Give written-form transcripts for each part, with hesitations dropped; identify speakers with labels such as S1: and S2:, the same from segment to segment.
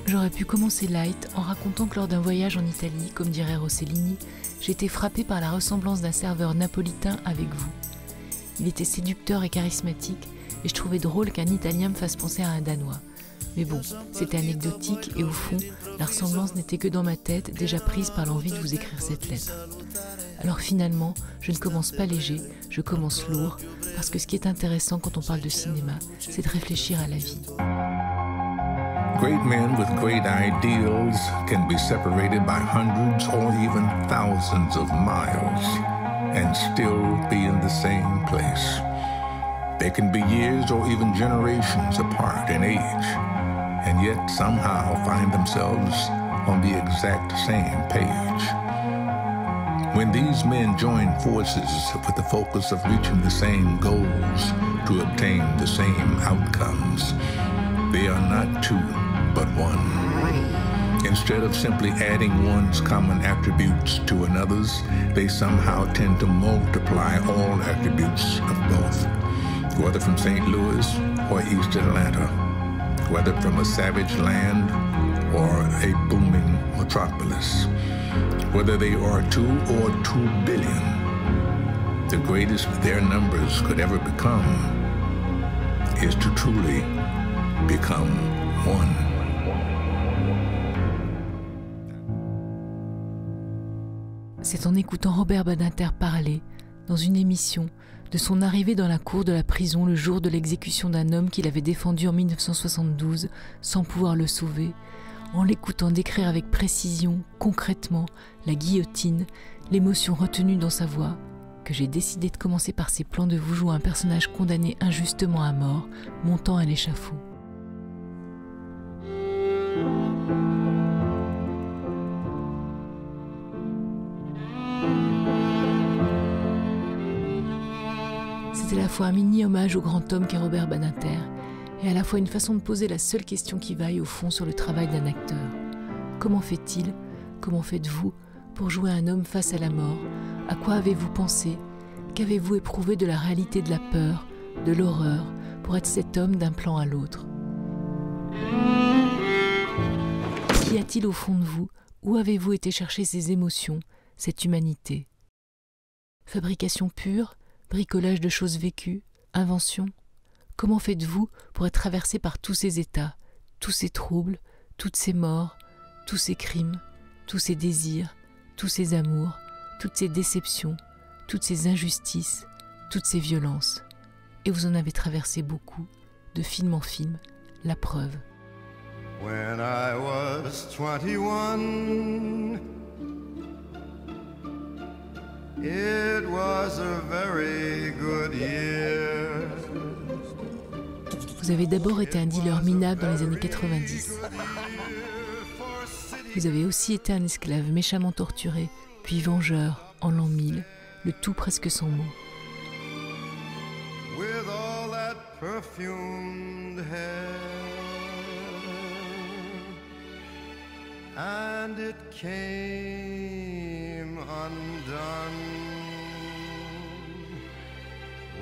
S1: J'aurais pu commencer light en racontant que lors d'un voyage en Italie, comme dirait Rossellini, j'ai été frappée par la ressemblance d'un serveur napolitain avec vous. Il était séducteur et charismatique, et je trouvais drôle qu'un Italien me fasse penser à un Danois. Mais bon, c'était anecdotique et au fond, la ressemblance n'était que dans ma tête, déjà prise par l'envie de vous écrire cette lettre. Alors finalement, je ne commence pas léger, je commence lourd, parce que ce qui est intéressant quand on parle de cinéma, c'est de réfléchir à la vie.
S2: Great men with great ideals can be separated by hundreds or even thousands of miles and still be in the same place. They can be years or even generations apart in age, and yet somehow find themselves on the exact same page. When these men join forces with the focus of reaching the same goals to obtain the same outcomes, they are not two, but one. Instead of simply adding one's common attributes to another's, they somehow tend to multiply all attributes of both. Whether from St. Louis or East Atlanta, whether from a savage land or a booming metropolis, whether they are 2 or 2 billion, the greatest their numbers could ever become is to truly become one.
S1: C'est en écoutant Robert Badinter parler, dans une émission, de son arrivée dans la cour de la prison le jour de l'exécution d'un homme qu'il avait défendu en 1972 sans pouvoir le sauver, en l'écoutant décrire avec précision, concrètement, la guillotine, l'émotion retenue dans sa voix, que j'ai décidé de commencer par ces plans de vous jouer un personnage condamné injustement à mort, montant à l'échafaud. C'était à la fois un mini-hommage au grand homme qu'est Robert Badinter et à la fois une façon de poser la seule question qui vaille au fond sur le travail d'un acteur. Comment fait-il, comment faites-vous pour jouer un homme face à la mort? À quoi avez-vous pensé? Qu'avez-vous éprouvé de la réalité de la peur, de l'horreur, pour être cet homme d'un plan à l'autre? Qu'y a-t-il au fond de vous? Où avez-vous été chercher ces émotions, cette humanité? Fabrication pure? Bricolage de choses vécues, invention. Comment faites-vous pour être traversé par tous ces états, tous ces troubles, toutes ces morts, tous ces crimes, tous ces désirs, tous ces amours, toutes ces déceptions, toutes ces injustices, toutes ces violences? Et vous en avez traversé beaucoup, de film en film, la preuve.
S3: When I was 21, it was a very good year.
S1: Vous avez d'abord été un dealer minable dans les années 90. Vous avez aussi été un esclave méchamment torturé, puis vengeur en l'an 1000, le tout presque sans mots.
S3: With all that perfumed hair, and it came undone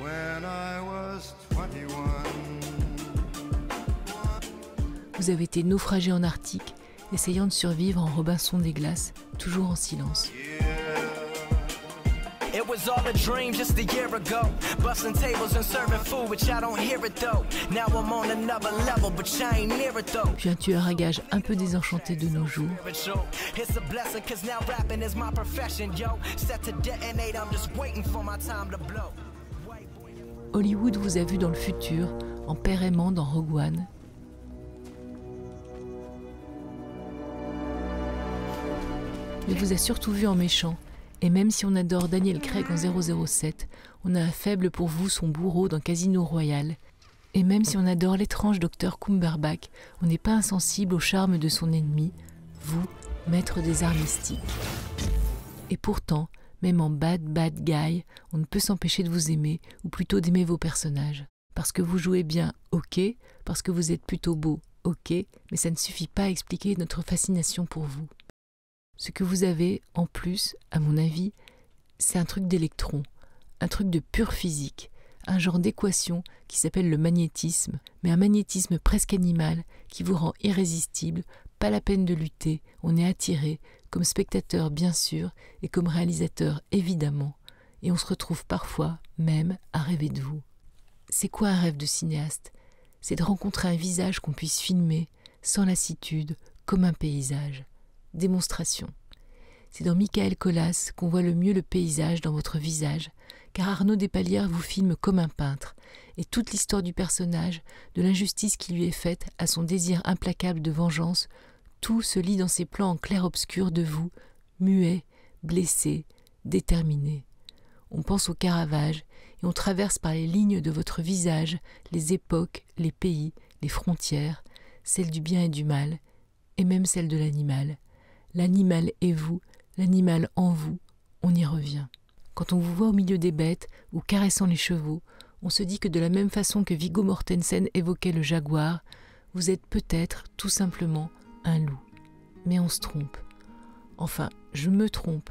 S3: when I was 21.
S1: Vous avez été naufragé en Arctique, essayant de survivre en Robinson des Glaces, toujours en silence.
S4: It was all a dream just a year ago. Busting tables and serving food, but y'all don't hear it though. Now I'm on another level, but y'all ain't near it though.
S1: Puis un tueur à gages un peu désenchanté de nos jours.
S4: It's a blessing cause now rapping is my profession, yo. Set to detonate, I'm just waiting for my time to blow.
S1: Hollywood vous a vu dans le futur, en père aimant dans Rogue One. Mais vous a surtout vu en méchant. Et même si on adore Daniel Craig en 007, on a un faible pour vous, son bourreau dans Casino Royale. Et même si on adore l'étrange Dr Cumberbatch, on n'est pas insensible au charme de son ennemi, vous, maître des arts mystiques. Et pourtant, même en bad guy, on ne peut s'empêcher de vous aimer, ou plutôt d'aimer vos personnages. Parce que vous jouez bien, ok, parce que vous êtes plutôt beau, ok, mais ça ne suffit pas à expliquer notre fascination pour vous. Ce que vous avez, en plus, à mon avis, c'est un truc d'électron, un truc de pure physique, un genre d'équation qui s'appelle le magnétisme, mais un magnétisme presque animal qui vous rend irrésistible, Pas la peine de lutter, on est attiré, comme spectateur bien sûr, et comme réalisateur évidemment, et on se retrouve parfois même à rêver de vous. C'est quoi un rêve de cinéaste? C'est de rencontrer un visage qu'on puisse filmer, sans lassitude, comme un paysage. Démonstration. C'est dans Michael Colas qu'on voit le mieux le paysage dans votre visage, car Arnaud Despalières vous filme comme un peintre, et toute l'histoire du personnage, de l'injustice qui lui est faite à son désir implacable de vengeance, tout se lit dans ces plans en clair-obscur de vous, muet, blessé, déterminé. On pense au Caravage, et on traverse par les lignes de votre visage les époques, les pays, les frontières, celles du bien et du mal, et même celles de l'animal. L'animal est vous, l'animal en vous, on y revient. Quand on vous voit au milieu des bêtes ou caressant les chevaux, on se dit que de la même façon que Viggo Mortensen évoquait le jaguar, vous êtes peut-être tout simplement un loup. Mais on se trompe. Enfin, je me trompe,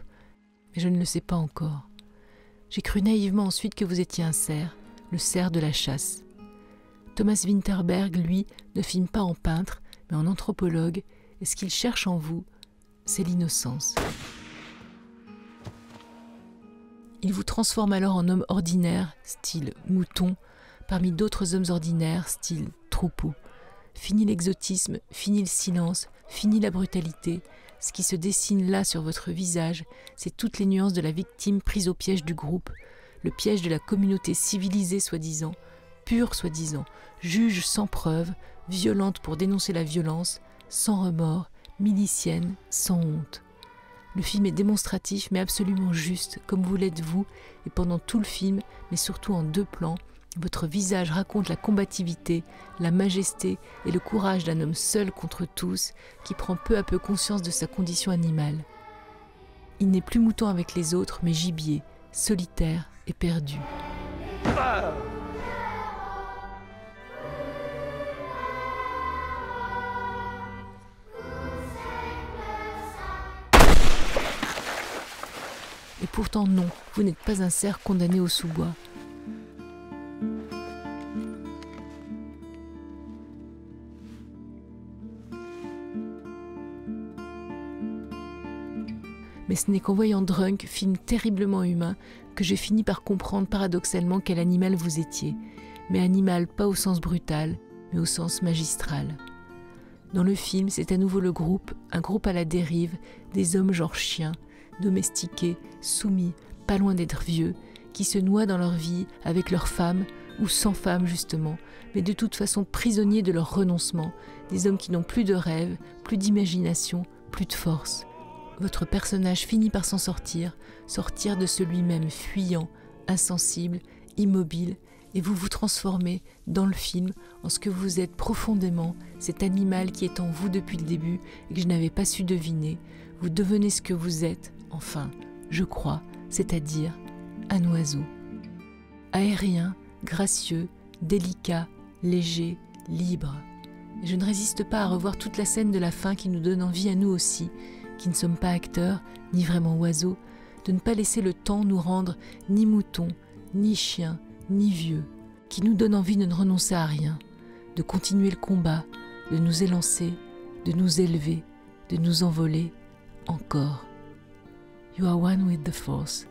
S1: mais je ne le sais pas encore. J'ai cru naïvement ensuite que vous étiez un cerf, le cerf de la chasse. Thomas Vinterberg, lui, ne filme pas en peintre, mais en anthropologue, et ce qu'il cherche en vous, c'est l'innocence. Il vous transforme alors en homme ordinaire, style mouton, parmi d'autres hommes ordinaires, style troupeau. Fini l'exotisme, fini le silence, fini la brutalité. Ce qui se dessine là sur votre visage, c'est toutes les nuances de la victime prise au piège du groupe, le piège de la communauté civilisée soi-disant, pure soi-disant, juge sans preuve, violente pour dénoncer la violence, sans remords, milicienne, sans honte. Le film est démonstratif mais absolument juste, comme vous l'êtes vous, et pendant tout le film, mais surtout en 2 plans, votre visage raconte la combativité, la majesté et le courage d'un homme seul contre tous, qui prend peu à peu conscience de sa condition animale. Il n'est plus mouton avec les autres, mais gibier, solitaire et perdu. Et pourtant non, vous n'êtes pas un cerf condamné au sous-bois. Mais ce n'est qu'en voyant Drunk, film terriblement humain, que j'ai fini par comprendre paradoxalement quel animal vous étiez. Mais animal pas au sens brutal, mais au sens magistral. Dans le film, c'est à nouveau le groupe, un groupe à la dérive, des hommes genre chiens, domestiqués, soumis, pas loin d'être vieux, qui se noient dans leur vie avec leurs femmes, ou sans femmes justement, mais de toute façon prisonniers de leur renoncement, des hommes qui n'ont plus de rêve, plus d'imagination, plus de force. Votre personnage finit par s'en sortir, sortir de celui-même fuyant, insensible, immobile, et vous vous transformez dans le film en ce que vous êtes profondément, cet animal qui est en vous depuis le début et que je n'avais pas su deviner. Vous devenez ce que vous êtes, enfin, je crois, c'est-à-dire un oiseau. Aérien, gracieux, délicat, léger, libre. Et je ne résiste pas à revoir toute la scène de la fin qui nous donne envie à nous aussi, qui ne sommes pas acteurs, ni vraiment oiseaux, de ne pas laisser le temps nous rendre ni moutons, ni chiens, ni vieux, qui nous donne envie de ne renoncer à rien, de continuer le combat, de nous élancer, de nous élever, de nous envoler encore. You are one with the force,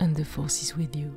S1: and the force is with you.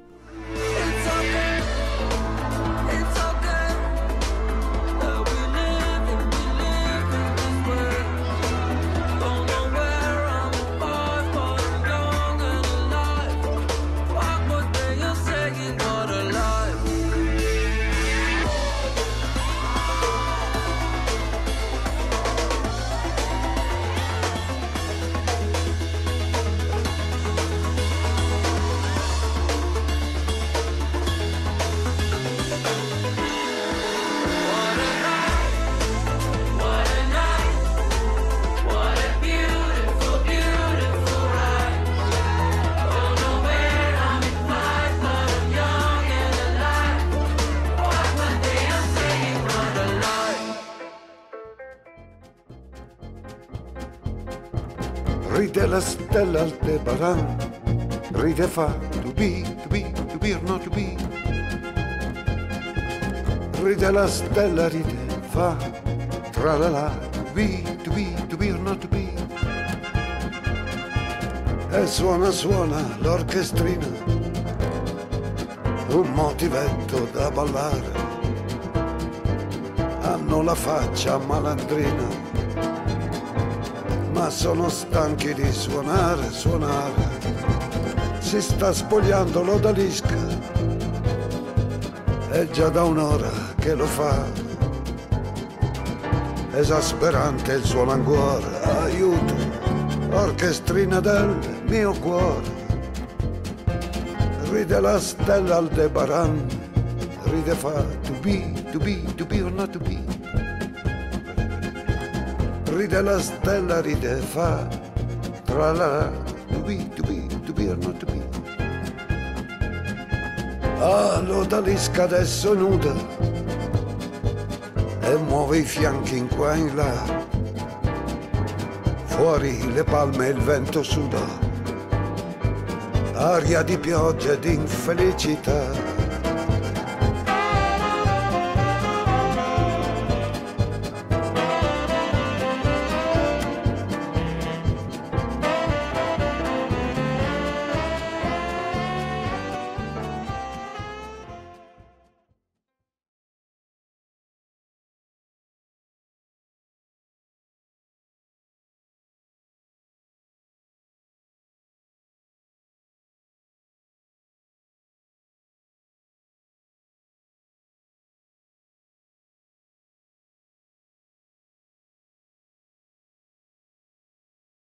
S5: Ride la stella Aldebaran, ride fa to be or not to be. Ride la stella, ride fa, tra la la, be, to be, to be or not to be. E suona, suona l'orchestrina, un motivetto da ballare. Hanno la faccia malandrina, ma sono stanchi di suonare, suonare. Si sta spogliando l'odalisca, è già da un'ora che lo fa. Esasperante il suo languore, aiuto, orchestrina del mio cuore. Ride la stella Aldebaran, ride fa to be, to be, to be or not to be. Ride la stella, ride fa tra la to be, to be, to be or not to be. Ah, l'odalisca adesso nuda e muove i fianchi in qua e in là. Fuori le palme e il vento suda, aria di pioggia e di infelicità.